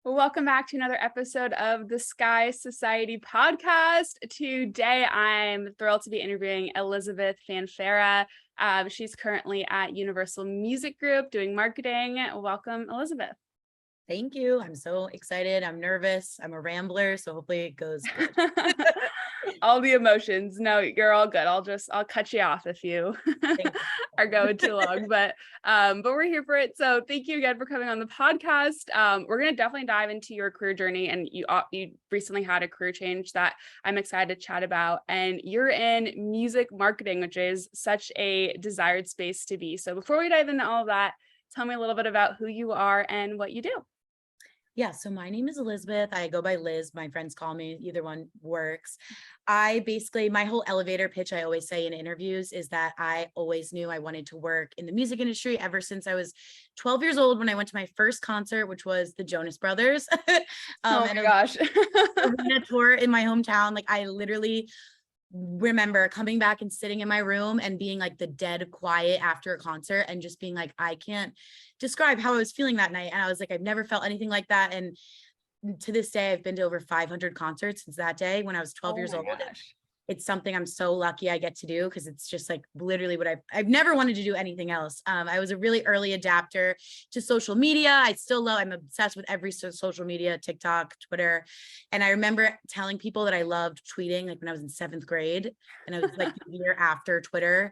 Welcome back to another episode of the Sky Society podcast. Today, I'm thrilled to be interviewing Elizabeth Fanfera. She's currently at Universal Music Group doing marketing. Welcome, Elizabeth. Thank you. I'm so excited. I'm nervous. I'm a rambler, so hopefully it goes good. All the emotions. No, you're all good. I'll cut you off if you are going too long, but we're here for it. So thank you again for coming on the podcast. We're going to definitely dive into your career journey, and you recently had a career change that I'm excited to chat about, and you're in music marketing, which is such a desired space to be. So before we dive into all of that, tell me a little bit about who you are and what you do. Yeah, so my name is Elizabeth. I go by Liz. My friends call me, either one works. My whole elevator pitch I always say in interviews is that I always knew I wanted to work in the music industry ever since I was 12 years old when I went to my first concert, which was the Jonas Brothers. Oh my gosh. Arena tour in my hometown. Like I literally remember coming back and sitting in my room and being like the dead quiet after a concert and just being like, I can't describe how I was feeling that night. And I was like, I've never felt anything like that. And to this day, I've been to over 500 concerts since that day when I was 12 years old. Gosh. It's something I'm so lucky I get to do because it's just like literally what I've never wanted to do anything else. I was a really early adapter to social media. I'm obsessed with every social media, TikTok, Twitter. And I remember telling people that I loved tweeting like when I was in 7th grade, and it was like the year after Twitter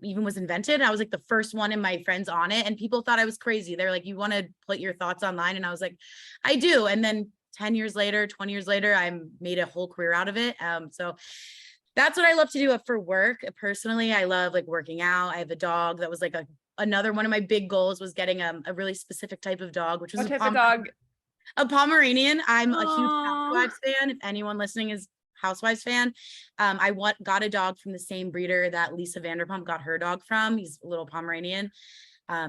even was invented. I was like the first one in my friends on it, and people thought I was crazy. They're like, you want to put your thoughts online? And I was like, I do. And then 10 years later, 20 years later, I made a whole career out of it. So that's what I love to do for work. Personally, I love like working out. I have a dog that was like another one of my big goals was getting a really specific type of dog, which was What type of dog? A Pomeranian. I'm a huge Aww. Housewives fan. If anyone listening is Housewives fan, got a dog from the same breeder that Lisa Vanderpump got her dog from. He's a little Pomeranian.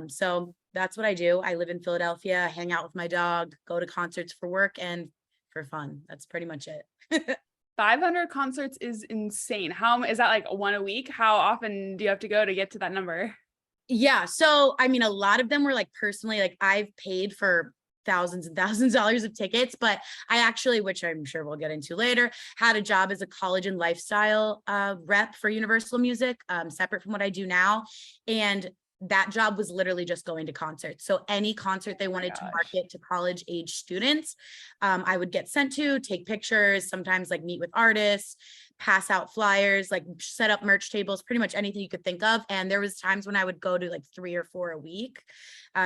So that's what I do. I live in Philadelphia, hang out with my dog, go to concerts for work and for fun. That's pretty much it. 500 concerts is insane. How is that, like one a week? How often do you have to go to get to that number? Yeah. So, I mean, a lot of them were like personally, like I've paid for thousands and thousands of dollars of tickets, but I actually, which I'm sure we'll get into later, had a job as a college and lifestyle rep for Universal Music, separate from what I do now. And that job was literally just going to concerts. So any concert they wanted to market to college age students, I would get sent to, take pictures, sometimes like meet with artists, pass out flyers, like set up merch tables, pretty much anything you could think of. And there was times when I would go to like 3 or 4 a week.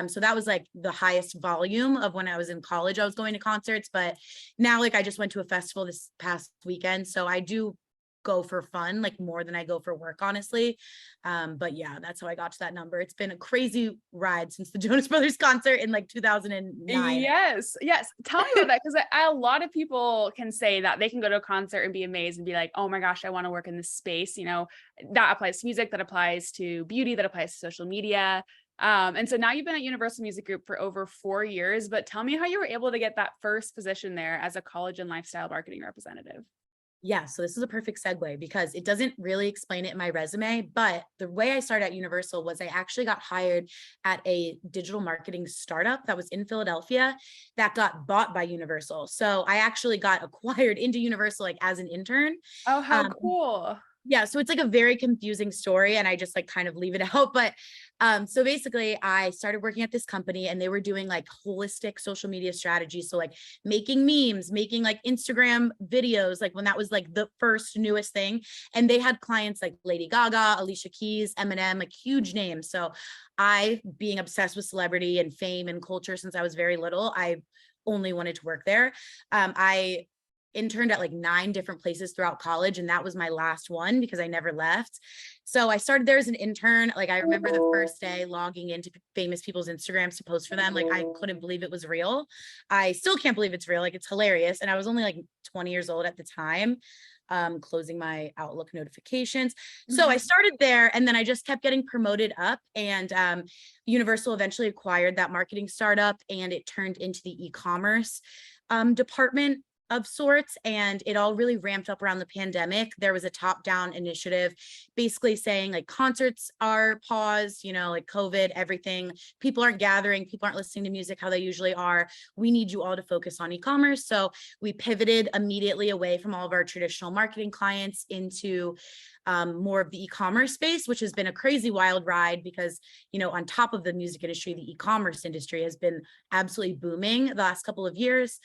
So that was like the highest volume of when I was in college, I was going to concerts. But now like I just went to a festival this past weekend. So I do go for fun, like more than I go for work, honestly. But yeah, that's how I got to that number. It's been a crazy ride since the Jonas Brothers concert in like 2009. Yes. Tell me about that, because a lot of people can say that they can go to a concert and be amazed and be like, oh my gosh, I want to work in this space. You know, that applies to music, that applies to beauty, that applies to social media. And so now you've been at Universal Music Group for over 4 years, but tell me how you were able to get that first position there as a college and lifestyle marketing representative. Yeah, so this is a perfect segue because it doesn't really explain it in my resume, but the way I started at Universal was I actually got hired at a digital marketing startup that was in Philadelphia that got bought by Universal. So I actually got acquired into Universal like as an intern. Oh, how cool. Yeah, so it's like a very confusing story and I just like kind of leave it out. But so basically I started working at this company and they were doing like holistic social media strategies. So like making memes, making like Instagram videos, like when that was like the first newest thing. And they had clients like Lady Gaga, Alicia Keys, Eminem, like huge names. So I, being obsessed with celebrity and fame and culture since I was very little, I only wanted to work there. I interned at like 9 different places throughout college, and that was my last one because I never left. So I started there as an intern. Like I remember the first day logging into famous people's Instagrams to post for them. Like I couldn't believe it was real. I still can't believe it's real. Like it's hilarious. And I was only like 20 years old at the time, closing my Outlook notifications. So I started there and then I just kept getting promoted up, and Universal eventually acquired that marketing startup and it turned into the e-commerce department of sorts, and it all really ramped up around the pandemic. There was a top-down initiative basically saying like concerts are paused, like COVID, everything, people aren't gathering, people aren't listening to music how they usually are. We need you all to focus on e-commerce. So we pivoted immediately away from all of our traditional marketing clients into more of the e-commerce space, which has been a crazy wild ride because, on top of the music industry, the e-commerce industry has been absolutely booming the last couple of years.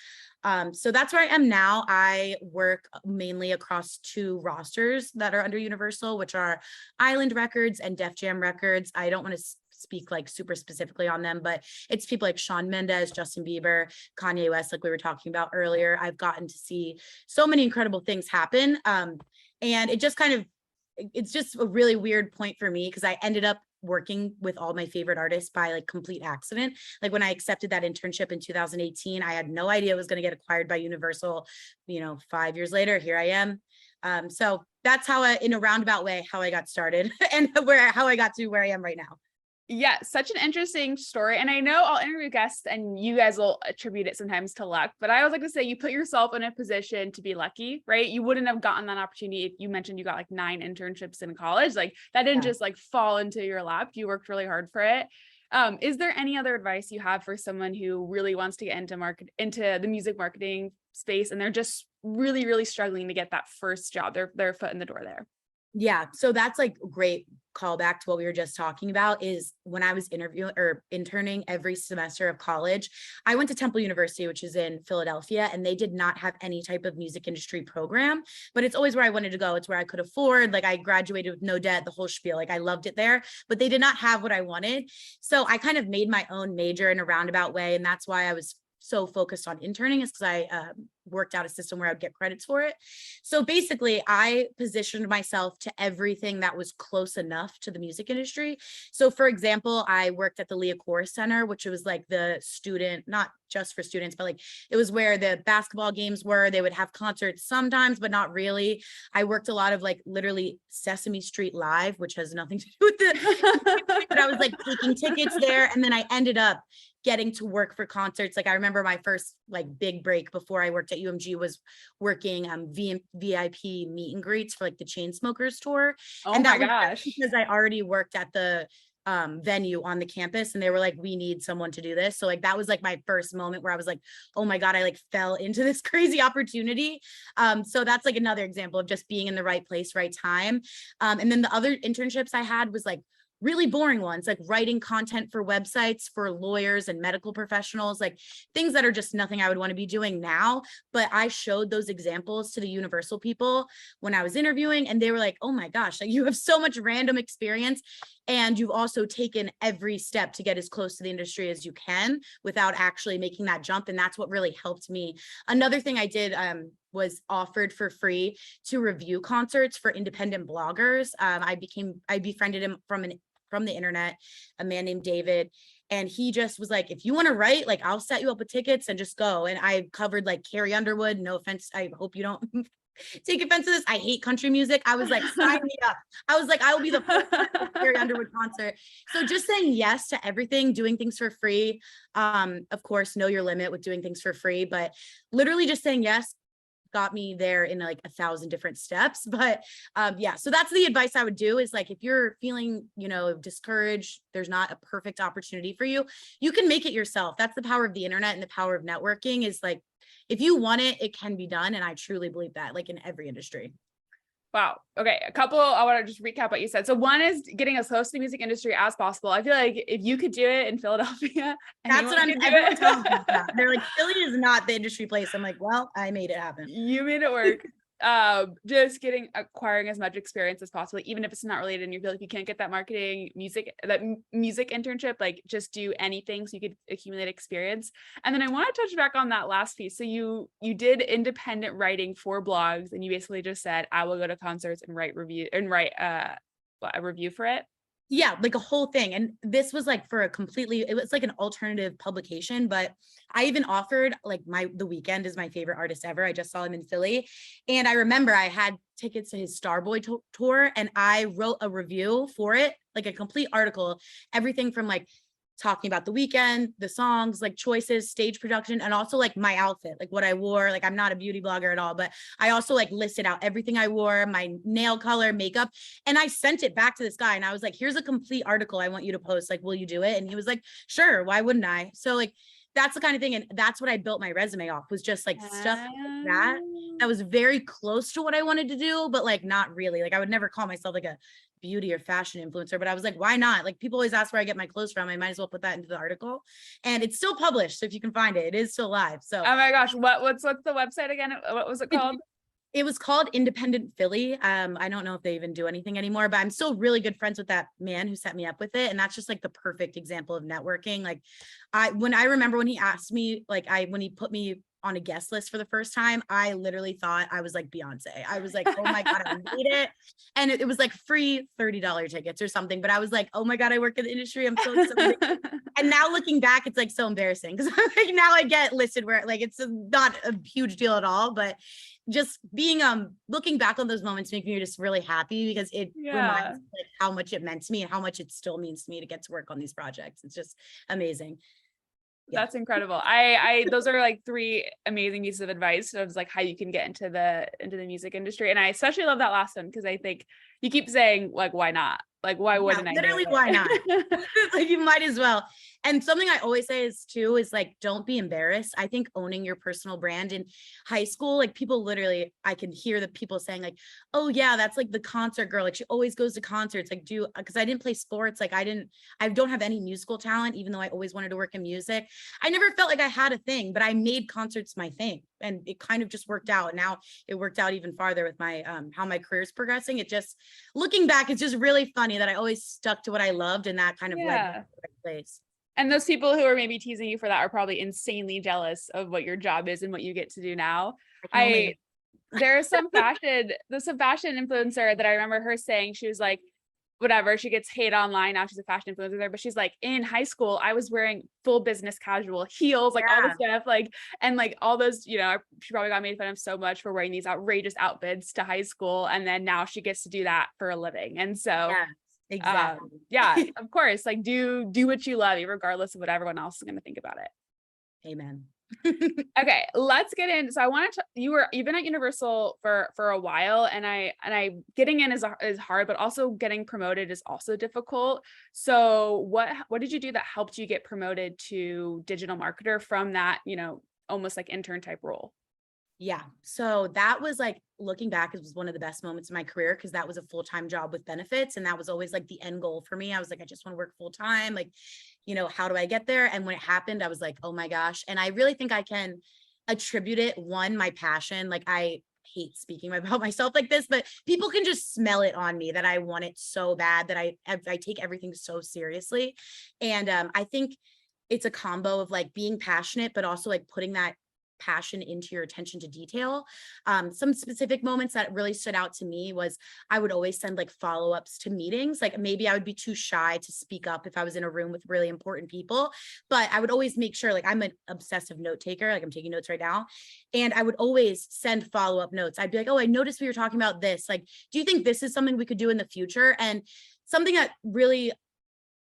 So that's where I am now. I work mainly across 2 rosters that are under Universal, which are Island Records and Def Jam Records. I don't want to speak like super specifically on them, but it's people like Shawn Mendes, Justin Bieber, Kanye West, like we were talking about earlier. I've gotten to see so many incredible things happen. And it's just a really weird point for me because I ended up working with all my favorite artists by like complete accident. Like when I accepted that internship in 2018, I had no idea it was going to get acquired by Universal. 5 years later, here I am. So that's how in a roundabout way, how I got started and how I got to where I am right now. Yeah, such an interesting story. And I know I'll interview guests and you guys will attribute it sometimes to luck, but I always like to say you put yourself in a position to be lucky, right? You wouldn't have gotten that opportunity if you mentioned you got like 9 internships in college. Like that didn't just like fall into your lap. You worked really hard for it. Is there any other advice you have for someone who really wants to get into the music marketing space and they're just really, really struggling to get that first job, their foot in the door there? Yeah. So that's like a great callback to what we were just talking about is when I was interning every semester of college, I went to Temple University, which is in Philadelphia, and they did not have any type of music industry program, but it's always where I wanted to go. It's where I could afford, like I graduated with no debt, the whole spiel, like I loved it there, but they did not have what I wanted. So I kind of made my own major in a roundabout way. And that's why I was so focused on interning is because I worked out a system where I would get credits for it. So basically I positioned myself to everything that was close enough to the music industry. So for example, I worked at the Leah Chorus Center, which was like the student, not just for students, but like it was where the basketball games were. They would have concerts sometimes, but not really. I worked a lot of like literally Sesame Street Live, which has nothing to do with the, but I was like taking tickets there. And then I ended up getting to work for concerts. Like I remember my first like big break before I worked at UMG was working VIP meet and greets for like the Chainsmokers tour. Oh and my that gosh. was because I already worked at the venue on the campus and they were like, we need someone to do this. So like that was like my first moment where I was like, oh my God, I like fell into this crazy opportunity. So that's like another example of just being in the right place, right time. And then the other internships I had was like really boring ones, like writing content for websites for lawyers and medical professionals, like things that are just nothing I would want to be doing now. But I showed those examples to the Universal people when I was interviewing and they were like, oh my gosh, like you have so much random experience and you've also taken every step to get as close to the industry as you can without actually making that jump. And that's what really helped me. Another thing I did was offered for free to review concerts for independent bloggers. I befriended him from the internet, a man named David. And he just was like, if you want to write, like, I'll set you up with tickets and just go. And I covered like Carrie Underwood. No offense. I hope you don't take offense to this. I hate country music. I was like, sign me up. I was like, I will be the first Carrie Underwood concert. So just saying yes to everything, doing things for free. Of course, know your limit with doing things for free, but literally just saying yes got me there in like 1,000 different steps. But yeah, so that's the advice I would do is like, if you're feeling, discouraged, there's not a perfect opportunity for you, you can make it yourself. That's the power of the internet and the power of networking is like, if you want it, it can be done. And I truly believe that like in every industry. Wow. Okay. I want to just recap what you said. So one is getting as close to the music industry as possible. I feel like if you could do it in Philadelphia, that's what everyone tells me about. They're like, Philly is not the industry place. I'm like, well, I made it happen. You made it work. Just acquiring as much experience as possible, even if it's not related in your field. If you can't get that music internship, like just do anything so you could accumulate experience. And then I want to touch back on that last piece. So you did independent writing for blogs, and you basically just said, I will go to concerts and write a review for it. Yeah, like a whole thing. And this was like it was like an alternative publication, but I even offered like The Weeknd is my favorite artist ever. I just saw him in Philly. And I remember I had tickets to his Starboy tour and I wrote a review for it, like a complete article, everything from like talking about the weekend, the songs, like choices, stage production, and also like my outfit, like what I wore. Like I'm not a beauty blogger at all, but I also like listed out everything I wore, my nail color, makeup. And I sent it back to this guy and I was like, here's a complete article I want you to post. Like, will you do it? And he was like, sure, why wouldn't I? So like, that's the kind of thing. And that's what I built my resume off, was just like stuff like that was very close to what I wanted to do, but like not really. Like I would never call myself like a beauty or fashion influencer, but I was like, why not? Like people always ask where I get my clothes from. I might as well put that into the article, and it's still published. So if you can find it, it is still live. So oh my gosh, what's the website again? What was it called? It was called Independent Philly. I don't know if they even do anything anymore, but I'm still really good friends with that man who set me up with it. And that's just like the perfect example of networking. Like I remember when he asked me, like when he put me on a guest list for the first time, I literally thought I was like Beyonce. I was like, oh my God, I made it. And it was like free $30 tickets or something. But I was like, oh my God, I work in the industry. I'm so excited. And now looking back, it's like so embarrassing because like now I get listed where like it's not a huge deal at all, but just being looking back on those moments make me just really happy because it reminds me like how much it meant to me and how much it still means to me to get to work on these projects. It's just amazing. That's incredible. I those are like 3 amazing pieces of advice of like how you can get into the music industry. And I especially love that last one because I think you keep saying like, why not? Like, why wouldn't I? Literally, why not? Like you might as well. And something I always say is like, don't be embarrassed. I think owning your personal brand in high school, like people literally, I can hear the people saying like, oh yeah, that's like the concert girl. Like she always goes to concerts. Like because I didn't play sports. Like I don't have any musical talent, even though I always wanted to work in music. I never felt like I had a thing, but I made concerts my thing. And it kind of just worked out. And now it worked out even farther with my, how my career is progressing. It just, looking back, it's just really funny that I always stuck to what I loved and that kind of led me to the right place. And those people who are maybe teasing you for that are probably insanely jealous of what your job is and what you get to do now. There's some fashion influencer that I remember her saying, she was like, whatever, she gets hate online now, she's a fashion influencer there, but she's like, in high school I was wearing full business casual heels, like all the stuff, like, and like all those, you know, she probably got made fun of so much for wearing these outrageous outfits to high school, and then now she gets to do that for a living. And so exactly. Of course, like do what you love regardless of what everyone else is going to think about it. Amen. Okay, let's get in. So I wanted to, you've been at Universal for a while, and I getting in is hard, but also getting promoted is also difficult. So what did you do that helped you get promoted to digital marketer from that, you know, almost like intern type role? Yeah. So that was like, looking back, it was one of the best moments in my career because that was a full-time job with benefits. And that was always like the end goal for me. I was like, I just want to work full-time. Like, you know, how do I get there? And when it happened, I was like, oh my gosh. And I really think I can attribute it, one, my passion. Like I hate speaking about myself like this, but people can just smell it on me that I want it so bad, that I take everything so seriously. And I think it's a combo of like being passionate, but also like putting that passion into your attention to detail. Some specific moments that really stood out to me was I would always send like follow-ups to meetings. Like maybe I would be too shy to speak up if I was in a room with really important people, but I would always make sure, like I'm an obsessive note taker, like I'm taking notes right now. And I would always send follow-up notes. I'd be like, oh, I noticed we were talking about this. Like, do you think this is something we could do in the future? And something that really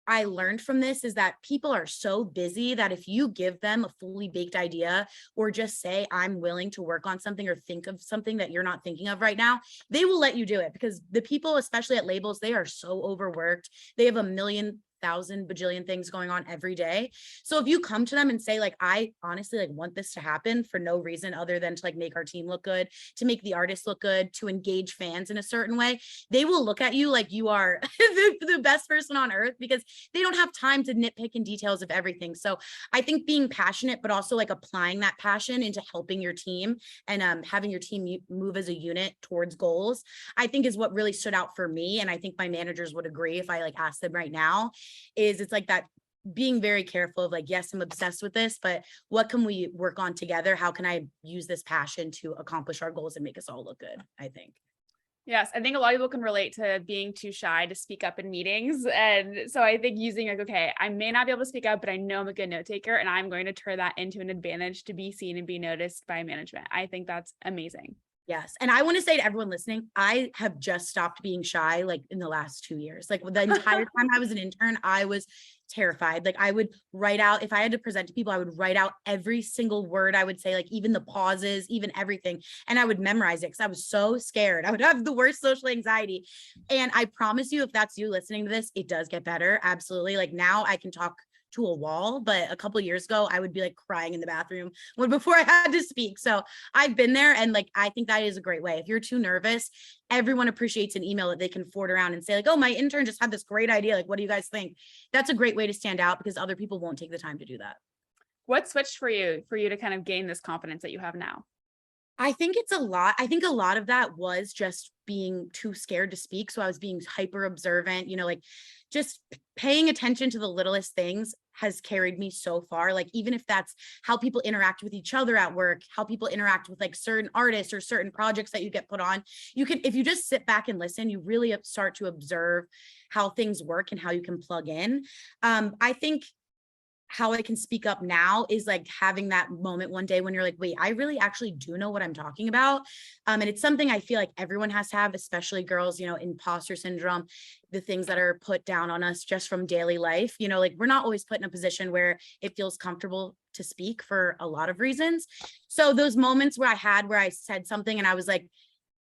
I learned from this is that people are so busy that if you give them a fully baked idea or just say, I'm willing to work on something or think of something that you're not thinking of right now, they will let you do it, because the people, especially at labels, they are so overworked. They have a million, thousand, bajillion things going on every day. So if you come to them and say like, I honestly like want this to happen for no reason other than to like make our team look good, to make the artist look good, to engage fans in a certain way, they will look at you like you are the best person on earth, because they don't have time to nitpick in details of everything. So I think being passionate, but also like applying that passion into helping your team and having your team move as a unit towards goals, I think is what really stood out for me. And I think my managers would agree if I like asked them right now, is it's like that being very careful of like, yes, I'm obsessed with this, but what can we work on together? How can I use this passion to accomplish our goals and make us all look good? I think. Yes, I think a lot of people can relate to being too shy to speak up in meetings. And so I think using like, okay, I may not be able to speak up, but I know I'm a good note taker, and I'm going to turn that into an advantage to be seen and be noticed by management. I think that's amazing. Yes. And I want to say to everyone listening, I have just stopped being shy like in the last 2 years. Like the entire time I was an intern, I was terrified. Like I would write out, if I had to present to people, I would write out every single word I would say, like even the pauses, even everything. And I would memorize it because I was so scared. I would have the worst social anxiety. And I promise you, if that's you listening to this, it does get better. Absolutely. Like now I can talk to a wall, but a couple of years ago I would be like crying in the bathroom when before I had to speak. So I've been there, and like I think that is a great way. If you're too nervous, everyone appreciates an email that they can forward around and say like, oh, my intern just had this great idea, like what do you guys think? That's a great way to stand out because other people won't take the time to do that. What switched for you to kind of gain this confidence that you have now? I think it's a lot. I think a lot of that was just being too scared to speak. So I was being hyper observant, like just paying attention to the littlest things has carried me so far. Like, even if that's how people interact with each other at work, how people interact with like certain artists or certain projects that you get put on, you can, if you just sit back and listen, you really start to observe how things work and how you can plug in. I think how I can speak up now is like having that moment one day when you're like, wait, I really actually do know what I'm talking about. And it's something I feel like everyone has to have, especially girls, imposter syndrome, the things that are put down on us just from daily life, like we're not always put in a position where it feels comfortable to speak for a lot of reasons. So those moments where I said something and I was like,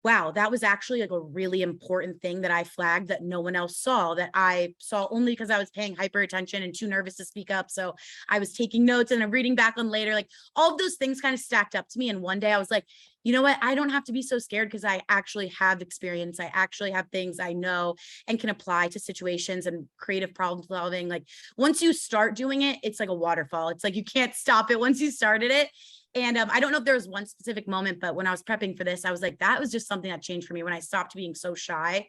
wow, that was actually like a really important thing that I flagged that no one else saw, that I saw only because I was paying hyper attention and too nervous to speak up. So I was taking notes and I'm reading back on later, like all of those things kind of stacked up to me. And one day I was like, you know what? I don't have to be so scared because I actually have experience. I actually have things I know and can apply to situations and creative problem solving. Like once you start doing it, it's like a waterfall. It's like you can't stop it once you started it. And I don't know if there was one specific moment, but when I was prepping for this, I was like, that was just something that changed for me when I stopped being so shy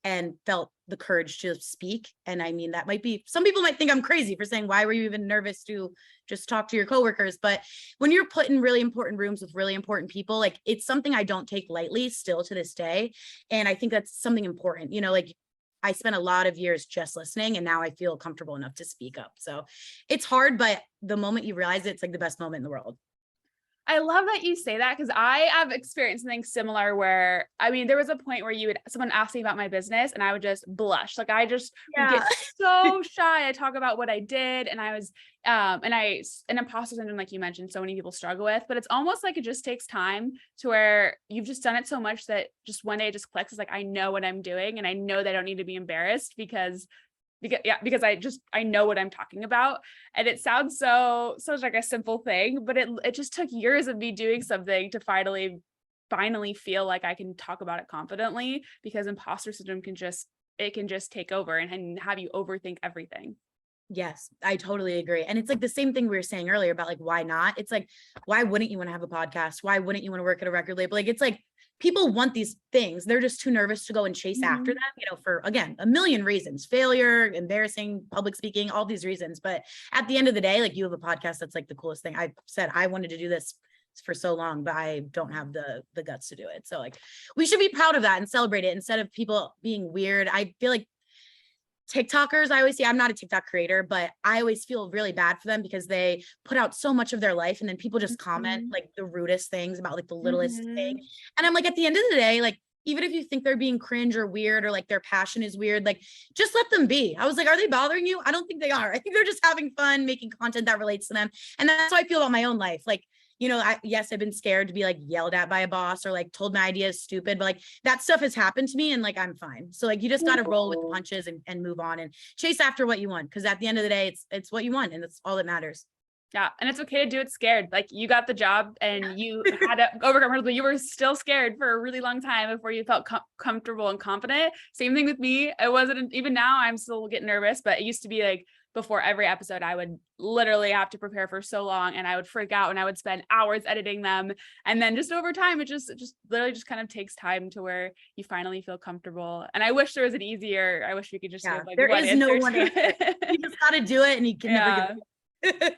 and felt the courage to speak. And I mean, that might be, some people might think I'm crazy for saying, why were you even nervous to just talk to your coworkers? But when you're put in really important rooms with really important people, like it's something I don't take lightly still to this day. And I think that's something important, like I spent a lot of years just listening and now I feel comfortable enough to speak up. So it's hard, but the moment you realize it's like the best moment in the world. I love that you say that because I have experienced something similar where, I mean, there was a point where someone asked me about my business and I would just blush. Like I just would get so shy. I talk about what I did and I was, an imposter syndrome, like you mentioned, so many people struggle with, but it's almost like it just takes time to where you've just done it so much that just one day it just clicks. It's like, I know what I'm doing and I know that I don't need to be embarrassed because I know what I'm talking about. And it sounds so like a simple thing, but it just took years of me doing something to finally feel like I can talk about it confidently, because imposter syndrome can just take over and have you overthink everything. Yes, I totally agree. And it's like the same thing we were saying earlier about like, why not? It's like, why wouldn't you want to have a podcast? Why wouldn't you want to work at a record label? Like, it's like, people want these things. They're just too nervous to go and chase after them, for, again, a million reasons, failure, embarrassing, public speaking, all these reasons. But at the end of the day, like you have a podcast. That's like the coolest thing. I said, I wanted to do this for so long, but I don't have the guts to do it. So like, we should be proud of that and celebrate it instead of people being weird. I feel like TikTokers, I always say, I'm not a TikTok creator, but I always feel really bad for them because they put out so much of their life and then people just comment like the rudest things about like the littlest thing. And I'm like, at the end of the day, like, even if you think they're being cringe or weird or like their passion is weird, like just let them be. I was like, are they bothering you? I don't think they are. I think they're just having fun, making content that relates to them. And that's how I feel about my own life. Like, I've been scared to be like yelled at by a boss or like told my idea is stupid, but like that stuff has happened to me and like, I'm fine. So like, you just got to roll with the punches and move on and chase after what you want. Cause at the end of the day, it's what you want. And that's all that matters. Yeah. And it's okay to do it scared. Like you got the job and you had to overcome hurdles, but you were still scared for a really long time before you felt comfortable and confident. Same thing with me. It wasn't, even now I'm still getting nervous, but it used to be like before every episode, I would literally have to prepare for so long and I would freak out and I would spend hours editing them. And then just over time, it just literally just kind of takes time to where you finally feel comfortable. And I wish there was I wish we could just have like, there is no one answer. You just got to do it and you can never get it.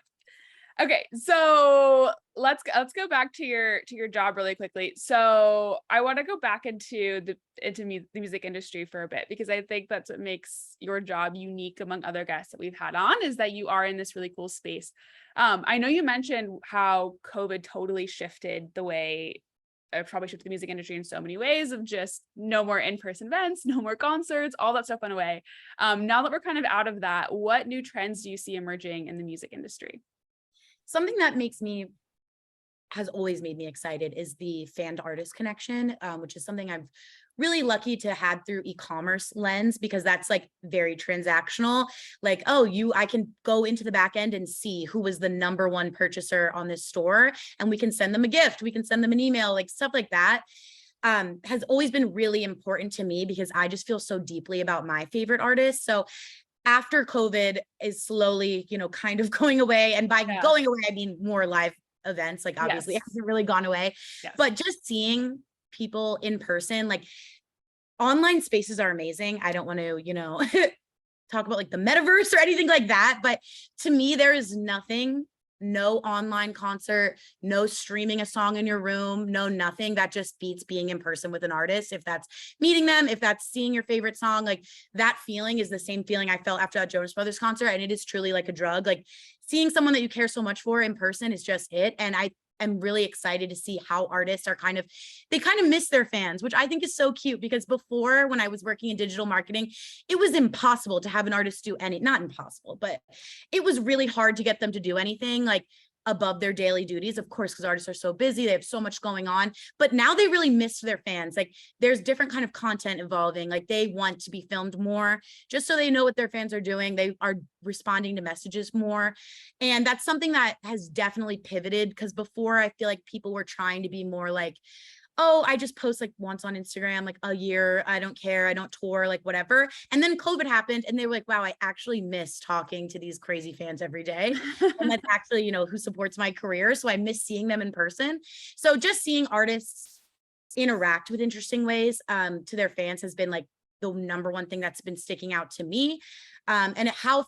Okay, so let's go back to your job really quickly. So I want to go back into the music industry for a bit, because I think that's what makes your job unique among other guests that we've had on, is that you are in this really cool space. I know you mentioned how COVID totally shifted the way probably shifted the music industry in so many ways of just no more in-person events, no more concerts, all that stuff went away. Now that we're kind of out of that, what new trends do you see emerging in the music industry? Something that has always made me excited is the fan to artist connection, which is something I'm really lucky to have through e-commerce lens, because that's like very transactional. Like, I can go into the back end and see who was the number one purchaser on this store, and we can send them a gift, we can send them an email, like stuff like that. Has always been really important to me because I just feel so deeply about my favorite artists. So after COVID is slowly, kind of going away, and by going away, I mean more live events, like obviously it hasn't really gone away, but just seeing people in person, like online spaces are amazing. I don't want to, talk about like the metaverse or anything like that, but to me, there is no online concert, no streaming a song in your room, no nothing that just beats being in person with an artist. If that's meeting them, if that's seeing your favorite song, like that feeling is the same feeling I felt after that Jonas Brothers concert. And it is truly like a drug. Like seeing someone that you care so much for in person is just it. And I'm really excited to see how artists are kind of miss their fans, which I think is so cute, because before, when I was working in digital marketing, it was impossible to have an artist do not impossible, but it was really hard to get them to do anything like above their daily duties, of course, because artists are so busy, they have so much going on. But now they really miss their fans. Like there's different kind of content evolving. Like they want to be filmed more just so they know what their fans are doing. They are responding to messages more. And that's something that has definitely pivoted, because before I feel like people were trying to be more like, I just post like once on Instagram, like a year. I don't care. I don't tour, like whatever. And then COVID happened and they were like, wow, I actually miss talking to these crazy fans every day. And that's actually, who supports my career. So I miss seeing them in person. So just seeing artists interact with interesting ways to their fans has been like the number one thing that's been sticking out to me. And how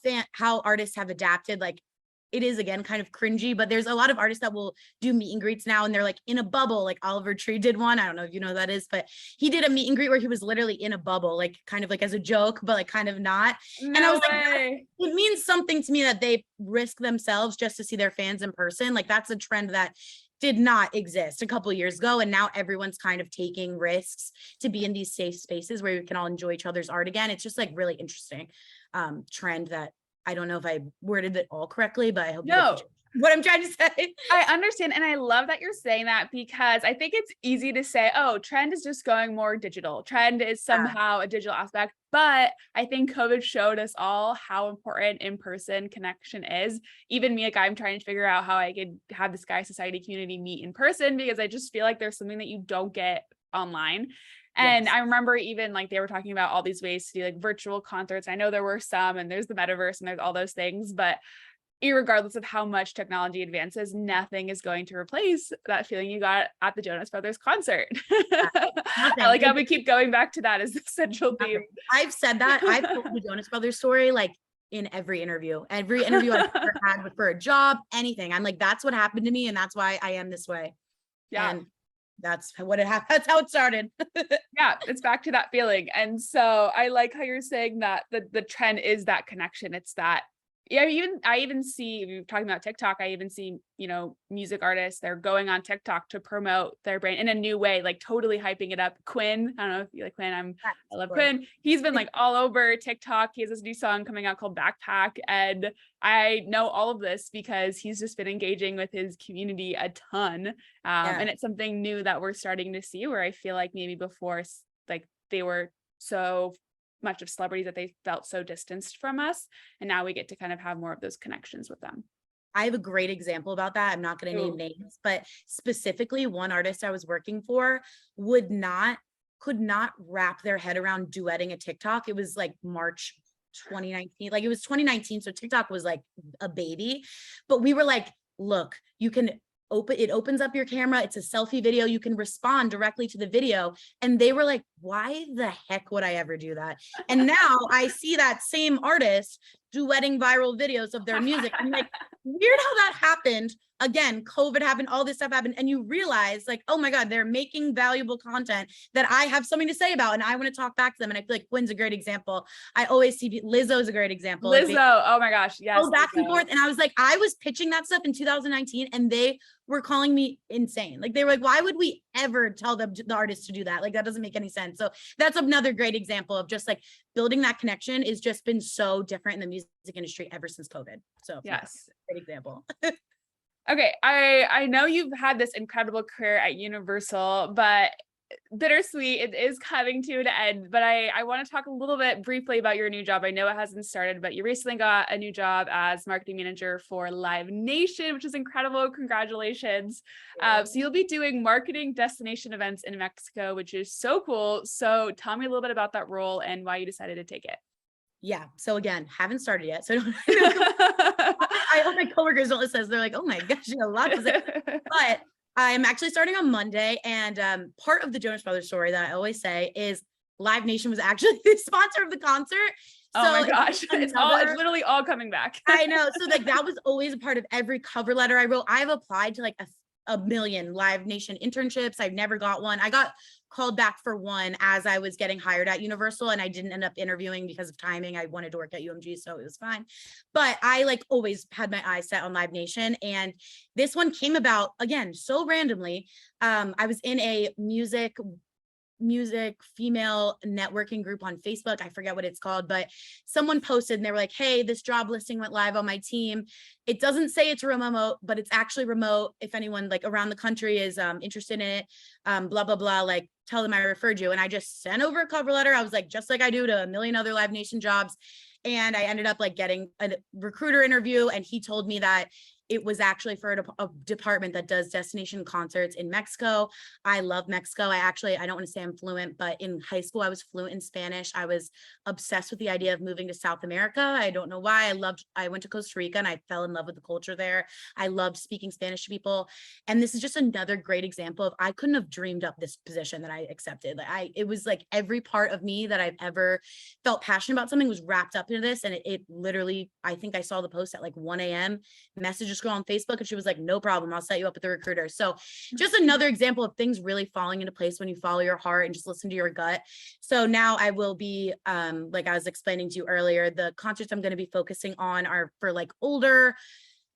artists have adapted, like, it is again kind of cringy, but there's a lot of artists that will do meet and greets now and they're like in a bubble. Like Oliver Tree did one. I don't know if you know who that is, but he did a meet and greet where he was literally in a bubble, like kind of like as a joke, but like kind of not. No and I was way. like, it means something to me that they risk themselves just to see their fans in person. Like that's a trend that did not exist a couple of years ago. And now everyone's kind of taking risks to be in these safe spaces where we can all enjoy each other's art again. It's just like really interesting trend that I don't know if I worded it all correctly, but I hope you get what I'm trying to say. I understand. And I love that you're saying that, because I think it's easy to say, trend is just going more digital. Trend is somehow a digital aspect. But I think COVID showed us all how important in-person connection is. Even me, like I'm trying to figure out how I could have the Sky Society community meet in person, because I just feel like there's something that you don't get online. And I remember even like they were talking about all these ways to do like virtual concerts. I know there were some, and there's the metaverse and there's all those things, but irregardless of how much technology advances, nothing is going to replace that feeling you got at the Jonas Brothers concert. I like how we keep going back to that as the central theme. I've said that. I've told the Jonas Brothers story like in every interview I've ever had for a job, anything. I'm like, that's what happened to me, and that's why I am this way. Yeah. And that's what that's how it started. Yeah, it's back to that feeling. And so I like how you're saying that the trend is that connection. It's that, I even see, we're talking about TikTok, I even see, music artists, they're going on TikTok to promote their brand in a new way, like totally hyping it up. Quinn, I don't know if you like Quinn, I love Quinn. He's been like all over TikTok. He has this new song coming out called Backpack. And I know all of this because he's just been engaging with his community a ton. And it's something new that we're starting to see, where I feel like maybe before, like they were so much of celebrities that they felt so distanced from us. And now we get to kind of have more of those connections with them. I have a great example about that. I'm not going to name names, but specifically one artist I was working for could not wrap their head around duetting a TikTok. It was like March 2019. Like it was 2019. So TikTok was like a baby, but we were like, look, it opens up your camera. It's a selfie video. You can respond directly to the video. And they were like, why the heck would I ever do that? And now I see that same artist duetting viral videos of their music. I'm like, weird how that happened again, COVID happened, all this stuff happened, and you realize like, oh my God, they're making valuable content that I have something to say about, and I want to talk back to them. And I feel like Quinn's a great example. I always see Lizzo's a great example. Lizzo, like oh my gosh, yes. Go back and forth. And I was like, I was pitching that stuff in 2019 and they were calling me insane. Like they were like, why would we ever tell the artists to do that? Like that doesn't make any sense. So that's another great example of just like building that connection is just been so different in the music industry ever since COVID. So yes, great example. Okay, I know you've had this incredible career at Universal, but bittersweet, it is coming to an end. But I want to talk a little bit briefly about your new job. I know it hasn't started, but you recently got a new job as marketing manager for Live Nation, which is incredible. Congratulations. So you'll be doing marketing destination events in Mexico, which is so cool. So tell me a little bit about that role and why you decided to take it. Yeah. So again, haven't started yet. So I hope my coworkers don't listen. They're like, oh my gosh, you got a lot to say. But I'm actually starting on Monday. And part of the Jonas Brothers story that I always say is Live Nation was actually the sponsor of the concert. Oh my gosh, it's literally all coming back. I know. So like that was always a part of every cover letter I wrote. I've applied to like a million Live Nation internships. I've never got one. I got called back for one as I was getting hired at Universal and I didn't end up interviewing because of timing. I wanted to work at UMG, so it was fine. But I like always had my eyes set on Live Nation. And this one came about again, so randomly. I was in a music female networking group on Facebook. I forget what it's called, but someone posted and they were like, hey, this job listing went live on my team. It doesn't say it's remote, but it's actually remote. If anyone like around the country is interested in it, blah, blah, blah, like tell them I referred you. And I just sent over a cover letter. I was like, just like I do to a million other Live Nation jobs. And I ended up like getting a recruiter interview. And he told me that it was actually for a department that does destination concerts in Mexico. I love Mexico. I don't want to say I'm fluent, but in high school, I was fluent in Spanish. I was obsessed with the idea of moving to South America. I don't know why. I went to Costa Rica and I fell in love with the culture there. I loved speaking Spanish to people. And this is just another great example of, I couldn't have dreamed up this position that I accepted. It was like every part of me that I've ever felt passionate about something was wrapped up into this. And it literally, I think I saw the post at like 1 a.m. messages girl on Facebook and she was like, no problem, I'll set you up with the recruiter. So just another example of things really falling into place when you follow your heart and just listen to your gut. So now I will be like I was explaining to you earlier, the concerts I'm going to be focusing on are for like older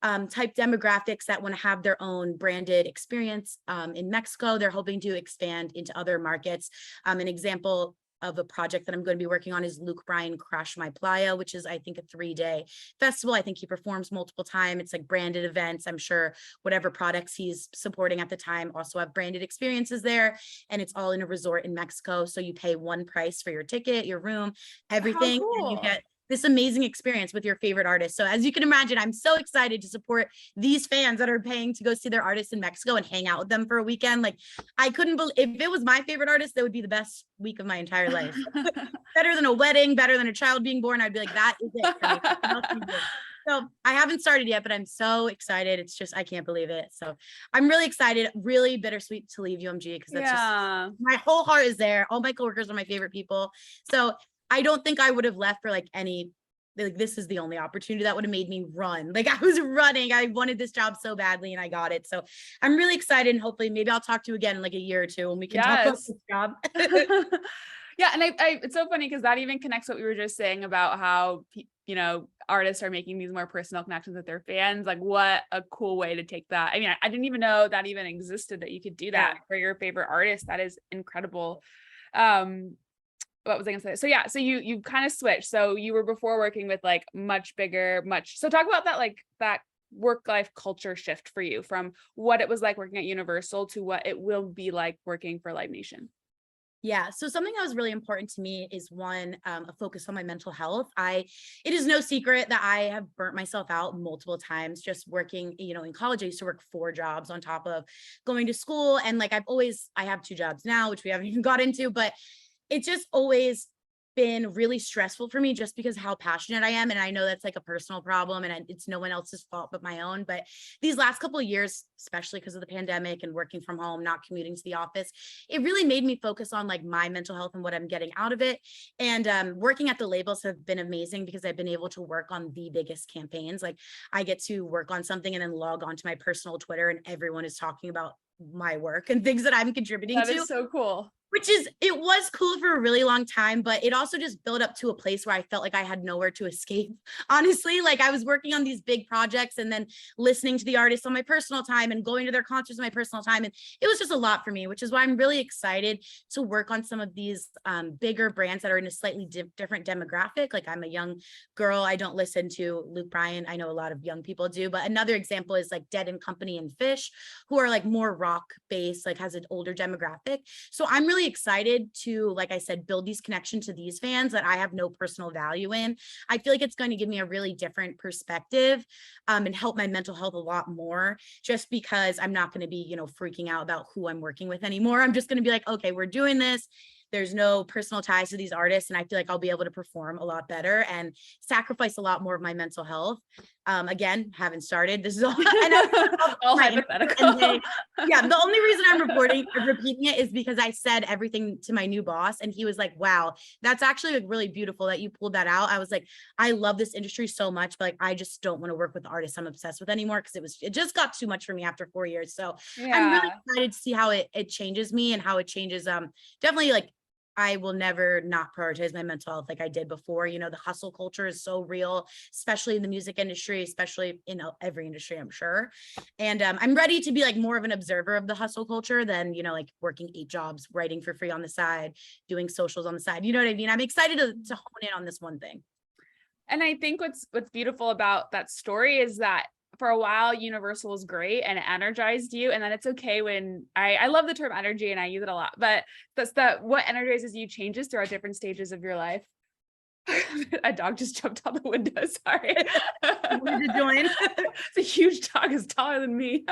type demographics that want to have their own branded experience in Mexico. They're hoping to expand into other markets. An example of a project that I'm going to be working on is Luke Bryan Crash My Playa, which is, I think, a 3-day festival. I think he performs multiple times. It's like branded events. I'm sure whatever products he's supporting at the time also have branded experiences there. And it's all in a resort in Mexico. So you pay one price for your ticket, your room, everything. Cool. And you get this amazing experience with your favorite artist. So as you can imagine, I'm so excited to support these fans that are paying to go see their artists in Mexico and hang out with them for a weekend. Like I couldn't believe, if it was my favorite artist, that would be the best week of my entire life. Better than a wedding, better than a child being born. I'd be like, that is it for me. So I haven't started yet, but I'm so excited. It's just, I can't believe it. So I'm really excited, really bittersweet to leave UMG because that's just, my whole heart is there. All my coworkers are my favorite people. So I don't think I would have left for like any, like this is the only opportunity that would have made me run. Like I was running. I wanted this job so badly and I got it. So I'm really excited and hopefully maybe I'll talk to you again in like a year or two and we can talk about this job. Yeah. And I it's so funny because that even connects what we were just saying about how, artists are making these more personal connections with their fans. Like what a cool way to take that. I mean, I didn't even know that even existed, that you could do that for your favorite artist. That is incredible. What was I gonna say? So yeah, so you kind of switched. So you were before working with like so talk about that, like that work-life culture shift for you from what it was like working at Universal to what it will be like working for Live Nation. Yeah. So something that was really important to me is one, a focus on my mental health. It is no secret that I have burnt myself out multiple times just working, in college. I used to work 4 jobs on top of going to school. And like, I have 2 jobs now, which we haven't even got into, but it's just always been really stressful for me just because how passionate I am. And I know that's like a personal problem and it's no one else's fault but my own. But these last couple of years, especially because of the pandemic and working from home, not commuting to the office, it really made me focus on like my mental health and what I'm getting out of it. And working at the labels have been amazing because I've been able to work on the biggest campaigns. Like I get to work on something and then log on to my personal Twitter and everyone is talking about my work and things that I'm contributing to. That is so cool. Which is, it was cool for a really long time, but it also just built up to a place where I felt like I had nowhere to escape. Honestly, like I was working on these big projects and then listening to the artists on my personal time and going to their concerts on my personal time. And it was just a lot for me, which is why I'm really excited to work on some of these bigger brands that are in a slightly different demographic. Like I'm a young girl. I don't listen to Luke Bryan. I know a lot of young people do, but another example is like Dead and Company and Fish, who are like more rock based, like has an older demographic. So I'm really excited to, like I said, build these connections to these fans that I have no personal value in. I feel like it's going to give me a really different perspective and help my mental health a lot more, just because I'm not going to be, you know, freaking out about who I'm working with anymore. I'm just going to be like, okay, we're doing this. There's no personal ties to these artists. And I feel like I'll be able to perform a lot better and sacrifice a lot more of my mental health. Again, haven't started. This is all, all hypothetical. Yeah, the only reason I'm repeating it is because I said everything to my new boss and he was like, wow, that's actually like really beautiful that you pulled that out. I was like, I love this industry so much, but like, I just don't want to work with the artists I'm obsessed with anymore because it just got too much for me after 4 years. So I'm really excited to see how it changes me and how it changes. Definitely like, I will never not prioritize my mental health like I did before. You know, the hustle culture is so real, especially in the music industry, especially in every industry, I'm sure. And I'm ready to be like more of an observer of the hustle culture than, you know, like working 8 jobs, writing for free on the side, doing socials on the side. You know what I mean? I'm excited to hone in on this one thing. And I think what's beautiful about that story is that for a while, Universal was great and it energized you. And then it's okay when I love the term energy and I use it a lot, but that's what energizes you changes throughout different stages of your life. A dog just jumped out the window. Sorry. Wanted to join. It's a huge dog, is taller than me.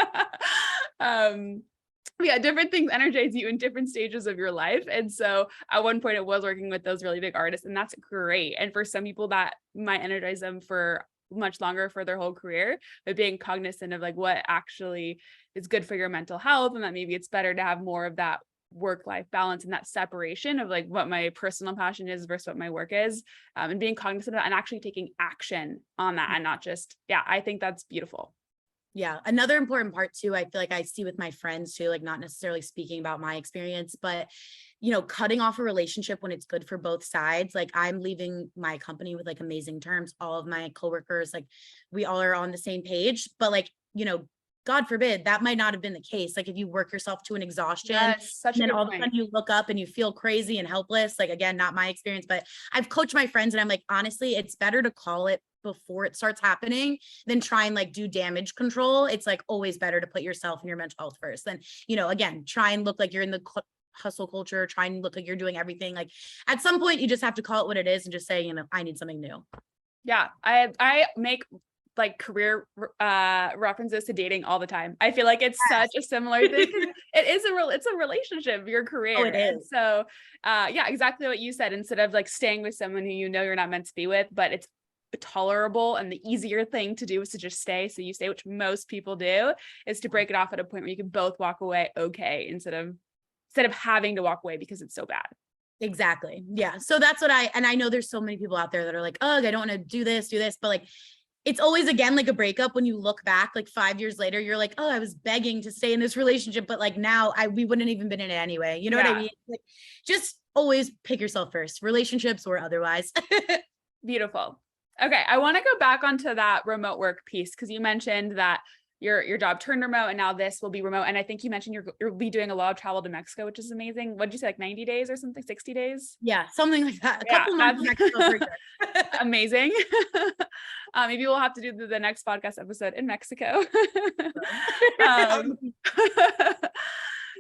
Yeah, different things energize you in different stages of your life. And so at one point it was working with those really big artists, and that's great. And for some people that might energize them for much longer, for their whole career, but being cognizant of like what actually is good for your mental health, and that maybe it's better to have more of that work-life balance and that separation of like what my personal passion is versus what my work is, and being cognizant of that and actually taking action on that and not just, I think that's beautiful. Yeah. Another important part too, I feel like I see with my friends too, like not necessarily speaking about my experience, but you know, cutting off a relationship when it's good for both sides. Like I'm leaving my company with like amazing terms. All of my coworkers, like we all are on the same page, but like, you know, God forbid that might not have been the case. Like if you work yourself to an exhaustion, and then all of a sudden you look up and you feel crazy and helpless. Like again, not my experience, but I've coached my friends and I'm like, honestly, it's better to call it before it starts happening than try and like do damage control. It's like always better to put yourself and your mental health first. Then, you know, again, try and look like you're in the hustle culture, try and look like you're doing everything. Like at some point you just have to call it what it is and just say, you know, I need something new. Yeah. I make like career references to dating all the time. I feel like it's such a similar thing. It's a relationship, your career. Oh, it is. And so exactly what you said. Instead of like staying with someone who you know you're not meant to be with, but it's tolerable and the easier thing to do is to just stay. So you stay, which most people do, is to break it off at a point where you can both walk away okay instead of having to walk away because it's so bad. Exactly. Yeah. So that's what I know there's so many people out there that are like, oh, I don't want to do this, but like, it's always, again, like a breakup. When you look back, like 5 years later, you're like, oh, I was begging to stay in this relationship, but like now we wouldn't even been in it anyway. You know what I mean? Like, just always pick yourself first, relationships or otherwise. Beautiful. Okay. I want to go back onto that remote work piece, because you mentioned that your job turned remote and now this will be remote. And I think you mentioned you'll be doing a lot of travel to Mexico, which is amazing. What did you say, like 90 days or something, 60 days? Yeah, something like that. A couple months in Mexico. Amazing. Maybe we'll have to do the next podcast episode in Mexico.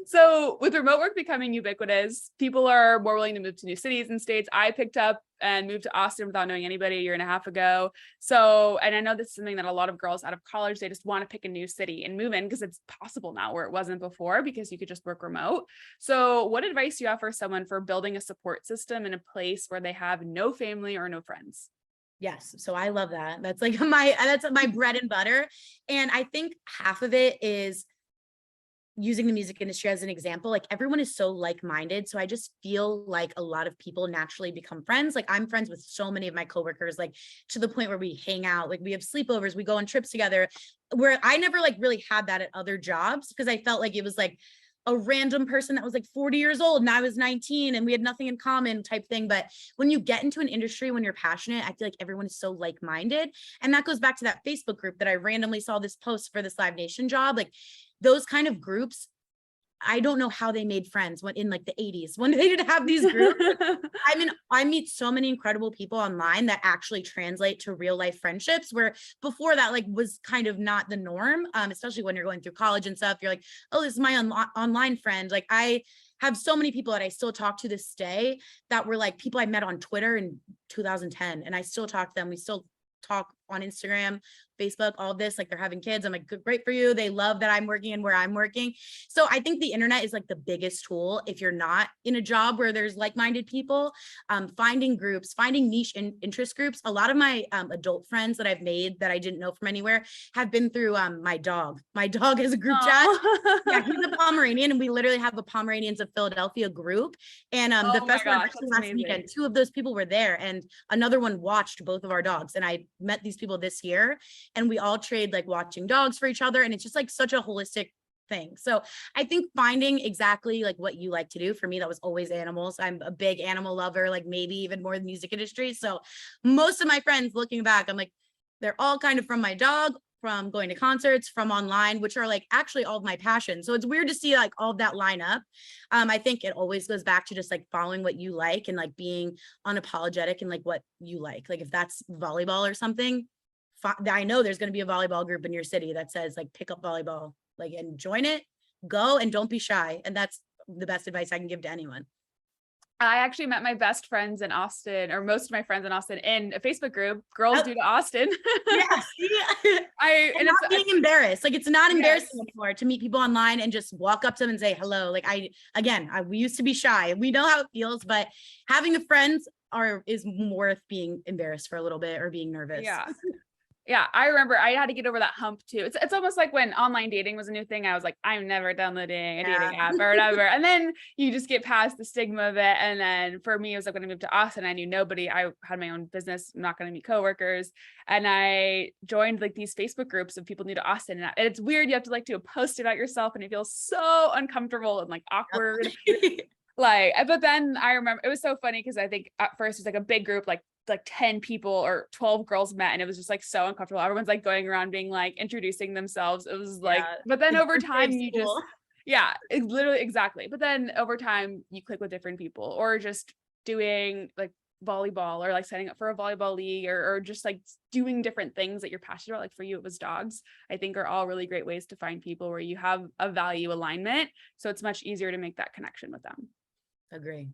So So with remote work becoming ubiquitous, people are more willing to move to new cities and states. I picked up and moved to Austin without knowing anybody a year and a half ago. So, and I know this is something that a lot of girls out of college, they just want to pick a new city and move in because it's possible now where it wasn't before because you could just work remote. So what advice do you offer someone for building a support system in a place where they have no family or no friends? Yes. So I love that. That's like that's my bread and butter. And I think half of it is using the music industry as an example. Like everyone is so like-minded. So I just feel like a lot of people naturally become friends. Like I'm friends with so many of my coworkers, like to the point where we hang out, like we have sleepovers, we go on trips together, where I never like really had that at other jobs because I felt like it was like a random person that was like 40 years old and I was 19 and we had nothing in common type thing. But when you get into an industry, when you're passionate, I feel like everyone is so like-minded. And that goes back to that Facebook group that I randomly saw this post for this Live Nation job. Like those kind of groups, I don't know how they made friends when in like the 80s when they didn't have these groups. I mean, I meet so many incredible people online that actually translate to real life friendships, where before that like was kind of not the norm, especially when you're going through college and stuff. You're like, oh, this is my online friend. Like I have so many people that I still talk to this day that were like people I met on Twitter in 2010, and I still talk to them. We still talk on Instagram, Facebook, all of this, like they're having kids. I'm like, great for you. They love that I'm working and where I'm working. So I think the internet is like the biggest tool. If you're not in a job where there's like-minded people, finding groups, finding niche interest groups. A lot of my adult friends that I've made that I didn't know from anywhere have been through my dog. My dog has a group chat. Yeah, he's a Pomeranian, and we literally have a Pomeranians of Philadelphia group. And the Oh my festival gosh, that's last amazing. weekend, 2 of those people were there, and another one watched both of our dogs. And I met these people this year, and we all trade like watching dogs for each other, and it's just like such a holistic thing. So I think finding exactly like what you like to do. For me, that was always animals. I'm a big animal lover, like maybe even more than the music industry. So most of my friends, looking back, I'm like, they're all kind of from my dog, from going to concerts, from online, which are like actually all of my passions. So it's weird to see like all of that line up. I think it always goes back to just like following what you like and like being unapologetic and like what you like. Like if that's volleyball or something, I know there's going to be a volleyball group in your city that says like pick up volleyball, like, and join it, go, and don't be shy. And that's the best advice I can give to anyone. I actually met my best friends in Austin, or most of my friends in Austin, in a Facebook group, Girls Due to Austin. Yes. And not being embarrassed. Like it's not embarrassing anymore to meet people online and just walk up to them and say hello. Like we used to be shy. We know how it feels, but having the friends is worth being embarrassed for a little bit or being nervous. Yeah. Yeah, I remember I had to get over that hump too. It's almost like when online dating was a new thing. I was like, I'm never downloading a dating app or whatever. And then you just get past the stigma of it. And then for me, it was like when I moved to Austin, I knew nobody. I had my own business. I'm not going to meet coworkers. And I joined like these Facebook groups of people new to Austin. And it's weird. You have to like do a post about yourself, and it feels so uncomfortable and like awkward. But then I remember it was so funny because I think at first it was like a big group, like 10 people or 12 girls met, and it was just like so uncomfortable. Everyone's like going around being like introducing themselves. It was like, but then over time you just, it's literally exactly. But then over time you click with different people, or just doing like volleyball, or like signing up for a volleyball league, or just like doing different things that you're passionate about. Like for you, it was dogs, I think are all really great ways to find people where you have a value alignment. So it's much easier to make that connection with them. Agree.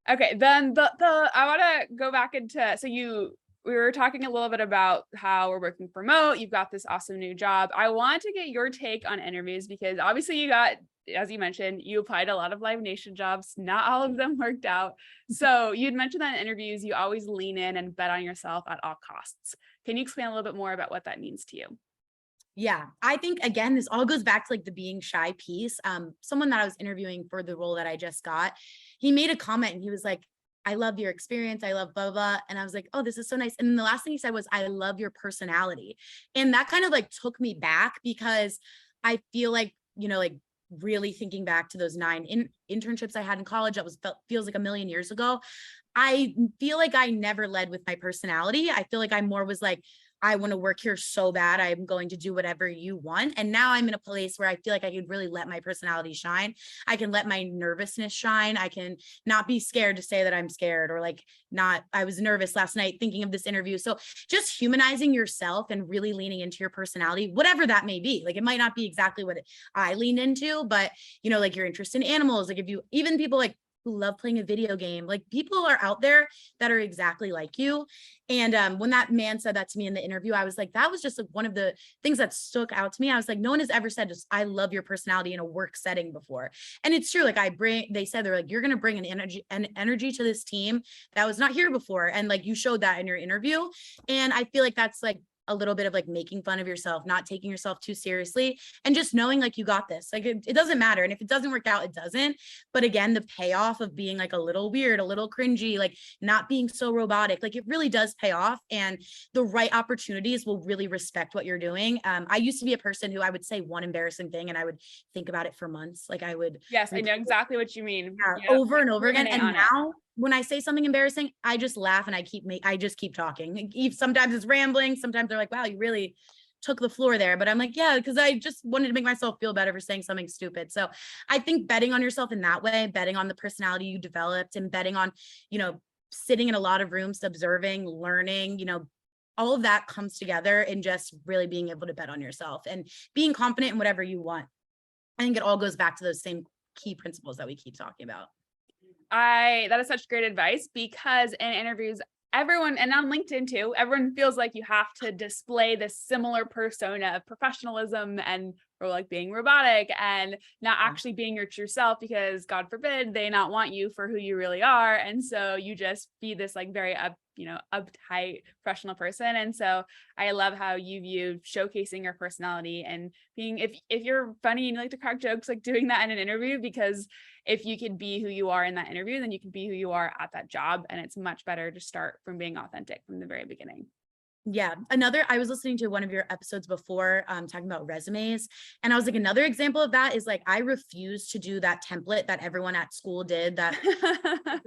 Okay, then I want to go back into, we were talking a little bit about how we're working remote. You've got this awesome new job. I want to get your take on interviews, because obviously you got, as you mentioned, you applied a lot of Live Nation jobs. Not all of them worked out. So you'd mentioned that in interviews, you always lean in and bet on yourself at all costs. Can you explain a little bit more about what that means to you? Yeah, I think, again, this all goes back to like the being shy piece. Someone that I was interviewing for the role that I just got, he made a comment and he was like, I love your experience. I love blah, blah. And I was like, oh, this is so nice. And then the last thing he said was, I love your personality. And that kind of like took me back, because I feel like, like really thinking back to those 9 internships I had in college, that feels like a million years ago. I feel like I never led with my personality. I feel like I more was like, I want to work here so bad. I'm going to do whatever you want. And now I'm in a place where I feel like I could really let my personality shine. I can let my nervousness shine. I can not be scared to say that I'm scared, or like not, I was nervous last night thinking of this interview. So just humanizing yourself and really leaning into your personality, whatever that may be. Like it might not be exactly what I leaned into, but you know, like your interest in animals, like if you, even people like who love playing a video game, like people are out there that are exactly like you. And when that man said that to me in the interview, I was like, that was just like one of the things that stuck out to me. I was like, no one has ever said just, I love your personality in a work setting before. And it's true. Like they said, they're like, you're going to bring an energy to this team that was not here before. And like, you showed that in your interview. And I feel like that's like a little bit of like making fun of yourself, not taking yourself too seriously, and just knowing like you got this. Like it doesn't matter. And if it doesn't work out, it doesn't. But again, the payoff of being like a little weird, a little cringy, like not being so robotic, like it really does pay off. And the right opportunities will really respect what you're doing. I used to be a person who I would say one embarrassing thing and I would think about it for months. Like I would. Yes, I know exactly what you mean. Over and over again. And now when I say something embarrassing, I just laugh and I just keep talking. Sometimes it's rambling. Sometimes they're like, wow, you really took the floor there. But I'm like, yeah, because I just wanted to make myself feel better for saying something stupid. So I think betting on yourself in that way, betting on the personality you developed, and betting on, you know, sitting in a lot of rooms, observing, learning, you know, all of that comes together in just really being able to bet on yourself and being confident in whatever you want. I think it all goes back to those same key principles that we keep talking about. That is such great advice, because in interviews, everyone, and on LinkedIn too, everyone feels like you have to display this similar persona of professionalism and, or like being robotic and not actually being your true self, because God forbid they not want you for who you really are. And so you just be this like very uptight professional person. And so I love how you view showcasing your personality and being, if you're funny and you like to crack jokes, like doing that in an interview, because if you can be who you are in that interview, then you can be who you are at that job. And it's much better to start from being authentic from the very beginning. Yeah. I was listening to one of your episodes before, talking about resumes. And I was like, another example of that is like, I refuse to do that template that everyone at school did that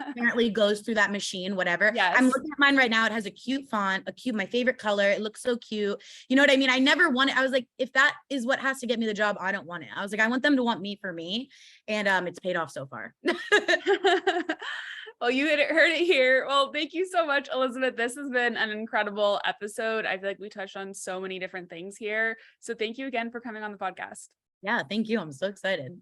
apparently goes through that machine, whatever. Yes. I'm looking at mine right now. It has a cute font, my favorite color. It looks so cute. You know what I mean? I never wanted, I was like, if that is what has to get me the job, I don't want it. I was like, I want them to want me for me. And it's paid off so far. Well, you heard it here. Well, thank you so much, Elizabeth. This has been an incredible episode. I feel like we touched on so many different things here. So thank you again for coming on the podcast. Yeah, thank you. I'm so excited.